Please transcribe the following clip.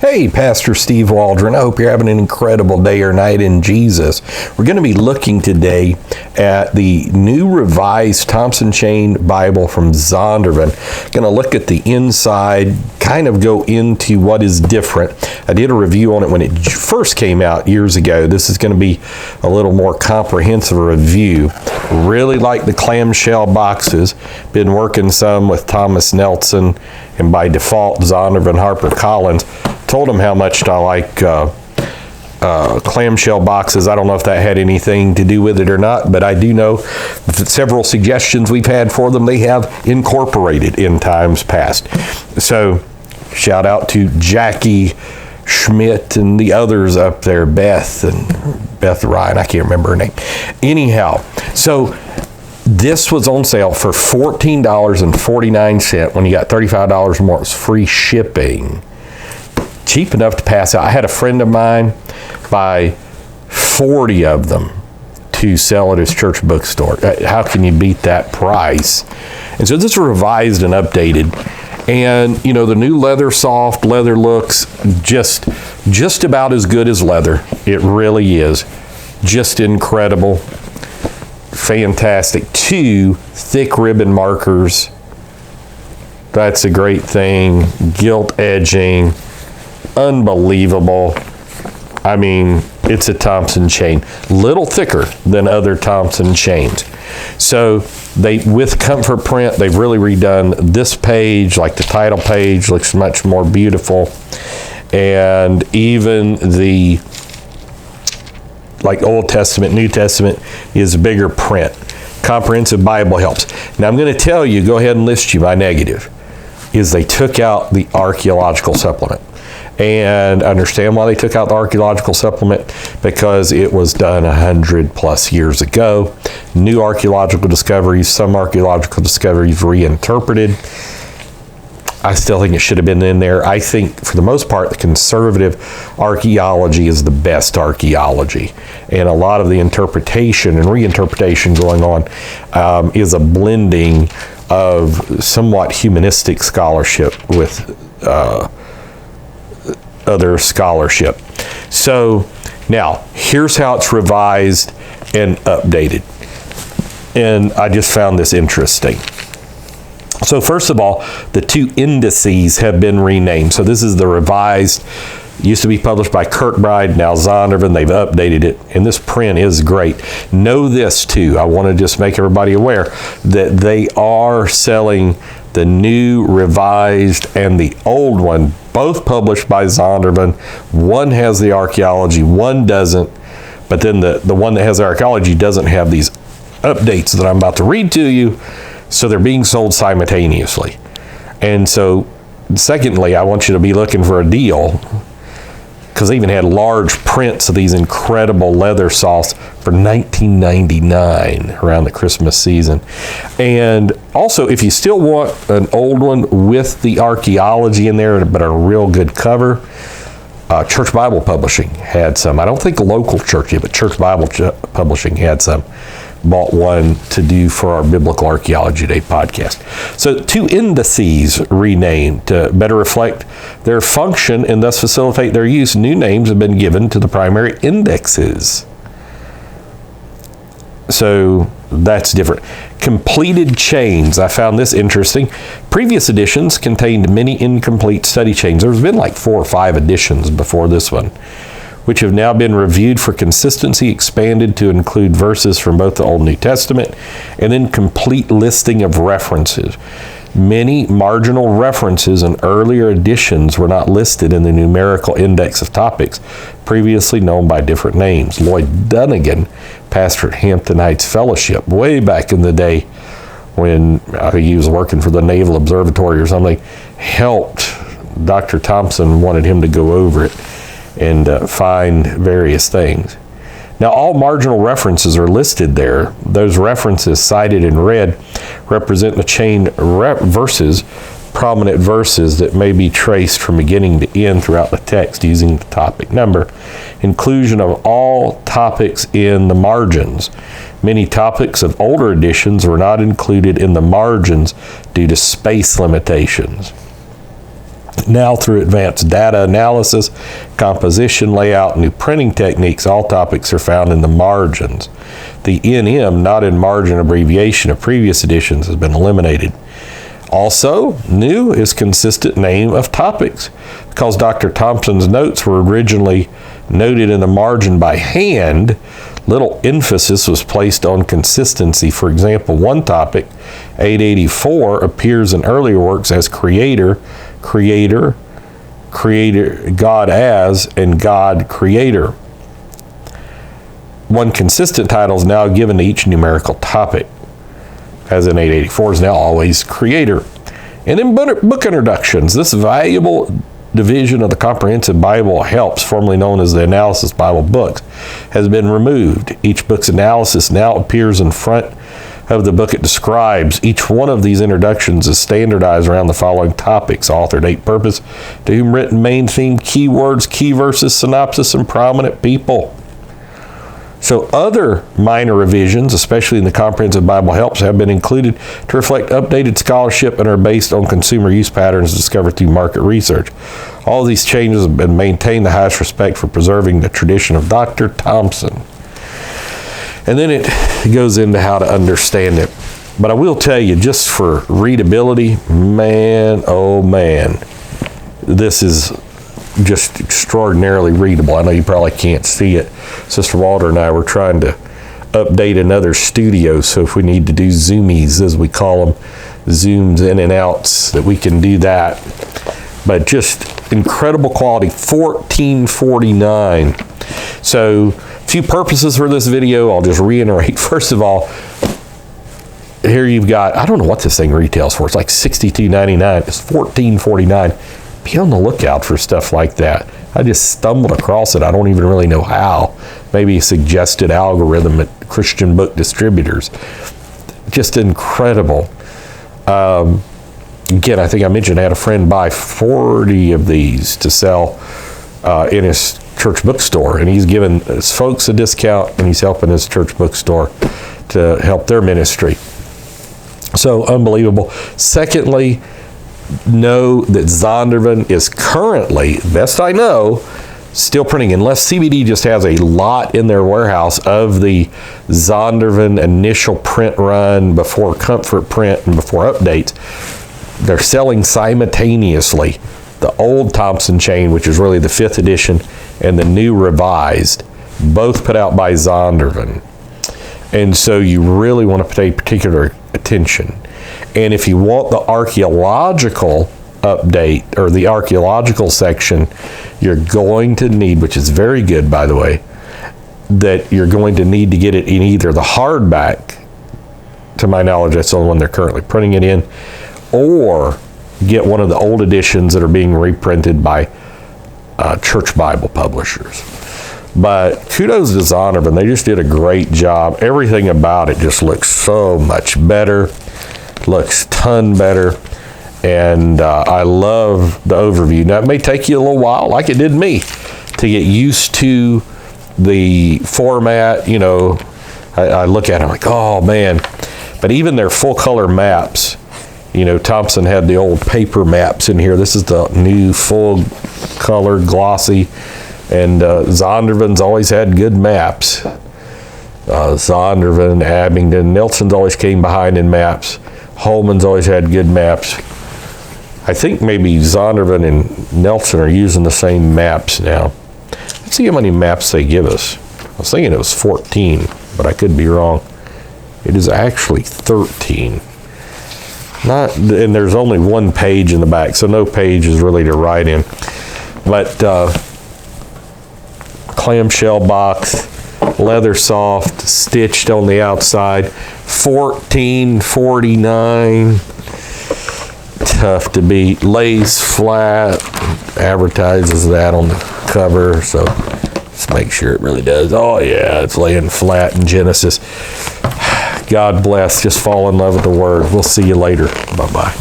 Hey, Pastor Steve Waldron. I hope you're having an incredible day or night in Jesus. We're going to be looking today at the new revised Thompson Chain Bible from Zondervan. Going to look at the inside, kind of go into what is different. I did a review on it when it first came out years ago. This is going to be a little more comprehensive review. Really like the clamshell boxes. Been working some with Thomas Nelson, and by default, Zondervan HarperCollins. Told him how much I like clamshell boxes. I don't know if that had anything to do with it or not, but I do know several suggestions we've had for them they have incorporated in times past. So shout out to Jackie Schmidt and the others up there, Beth Ryan, I can't remember her name. Anyhow, so this was on sale for $14.49 when you got $35 more. It's free shipping. Cheap enough to pass out. I had a friend of mine buy 40 of them to sell at his church bookstore. How can you beat that price? And so this is revised and updated. And, you know, the new Leathersoft leather looks just about as good as leather. It really is. Just incredible. Fantastic. 2 thick ribbon markers. That's a great thing. Gilt edging. Unbelievable. I mean, it's a Thompson chain. Little thicker than other Thompson chains. So with comfort print, they've really redone this page, like the title page looks much more beautiful. And even the Old Testament, New Testament is a bigger print. Comprehensive Bible helps. Now I'm going to tell you, go ahead and list you my negative, is they took out the archaeological supplement. And understand why they took out the archaeological supplement, because it was done 100+ years ago. New archaeological discoveries, some archaeological discoveries reinterpreted. I still think it should have been in there. I think for the most part, the conservative archaeology is the best archaeology. And a lot of the interpretation and reinterpretation going on is a blending of somewhat humanistic scholarship with other scholarship. So now here's how it's revised and updated. And I just found this interesting. So first of all, the 2 indices have been renamed. So this is the revised, used to be published by Kirkbride, now Zondervan. They've updated it, and this print is great. Know this too, I want to just make everybody aware that they are selling the new revised and the old one, both published by Zondervan. One has the archaeology, one doesn't, but then the one that has the archaeology doesn't have these updates that I'm about to read to you, so they're being sold simultaneously. And so, secondly, I want you to be looking for a deal, because they even had large prints of these incredible Leathersofts for $19.99 around the Christmas season. And also, if you still want an old one with the archaeology in there, but a real good cover, Church Bible Publishing had some. I don't think local church did, but Church Bible Publishing had some. Bought one to do for our Biblical Archaeology Day podcast. So 2 indices renamed to better reflect their function and thus facilitate their use. New names have been given to the primary indexes. So that's different. Completed chains. I found this interesting. Previous editions contained many incomplete study chains. There's been like 4 or 5 editions before this one, which have now been reviewed for consistency, expanded to include verses from both the Old and New Testament, and then complete listing of references. Many marginal references in earlier editions were not listed in the numerical index of topics, previously known by different names. Lloyd Dunnigan, pastor at Hampton Heights Fellowship, way back in the day when he was working for the Naval Observatory or something, helped. Dr. Thompson wanted him to go over it and find various things. Now, all marginal references are listed there. Those references cited in red represent the chain verses, prominent verses that may be traced from beginning to end throughout the text using the topic number. Inclusion of all topics in the margins. Many topics of older editions were not included in the margins due to space limitations. Now, through advanced data analysis, composition, layout, new printing techniques, all topics are found in the margins. The NM, not in margin abbreviation of previous editions, has been eliminated. Also, new is consistent name of topics. Because Dr. Thompson's notes were originally noted in the margin by hand, little emphasis was placed on consistency. For example, one topic, 884, appears in earlier works as creator, creator, creator, God as, and God creator. One consistent title is now given to each numerical topic, as in 884 is now always creator. And then book introductions. This valuable division of the Comprehensive Bible Helps, formerly known as the Analysis Bible Books, has been removed. Each book's analysis now appears in front of the book it describes. Each one of these introductions is standardized around the following topics: author, date, purpose, to whom written, main theme, keywords, key verses, synopsis, and prominent people. So other minor revisions, especially in the Comprehensive Bible Helps, have been included to reflect updated scholarship and are based on consumer use patterns discovered through market research. All of these changes have been maintained the highest respect for preserving the tradition of Dr. Thompson. And then it goes into how to understand it. But I will tell you, just for readability, man, oh man, this is just extraordinarily readable. I know you probably can't see it. Sister Waldron and I were trying to update another studio, so if we need to do zoomies, as we call them, zooms in and outs, that we can do that. But just incredible quality, $14.49. So, a few purposes for this video, I'll just reiterate. First of all, here you've got, I don't know what this thing retails for. It's like $62.99. It's $14.49. Be on the lookout for stuff like that. I just stumbled across it. I don't even really know how. Maybe a suggested algorithm at Christian Book Distributors. Just incredible. Again, I think I mentioned I had a friend buy 40 of these to sell in his church bookstore, and he's giving his folks a discount, and he's helping his church bookstore to help their ministry. So unbelievable. Secondly, know that Zondervan is currently, best I know, still printing, unless CBD just has a lot in their warehouse of the Zondervan initial print run before Comfort Print and before updates. They're selling simultaneously the old Thompson chain, which is really the 5th edition, and the new revised, both put out by Zondervan. And so you really want to pay particular attention. And if you want the archaeological update, or the archaeological section, you're going to need, which is very good, by the way, that you're going to need to get it in either the hardback, to my knowledge, that's the only one they're currently printing it in, or get one of the old editions that are being reprinted by church Bible publishers. But kudos to Zondervan. They just did a great job. Everything about it just looks so much better. Looks ton better. And I love the overview. Now, it may take you a little while, like it did me, to get used to the format. You know, I look at it, I'm like, oh man. But even their full color maps, you know, Thompson had the old paper maps in here. This is the new full color glossy. And Zondervan's always had good maps. Zondervan, Abingdon, Nelson's always came behind in maps. Holman's always had good maps. I think maybe Zondervan and Nelson are using the same maps now. Let's see how many maps they give us. I was thinking it was 14, but I could be wrong. It is actually 13. And there's only one page in the back, so no page is really to write in. But clamshell box, Leathersoft, stitched on the outside, $14.49. Tough to beat. Lays flat, advertises that on the cover, so let's make sure it really does. Oh yeah, it's laying flat in Genesis. God bless. Just fall in love with the Word. We'll see you later. Bye-bye.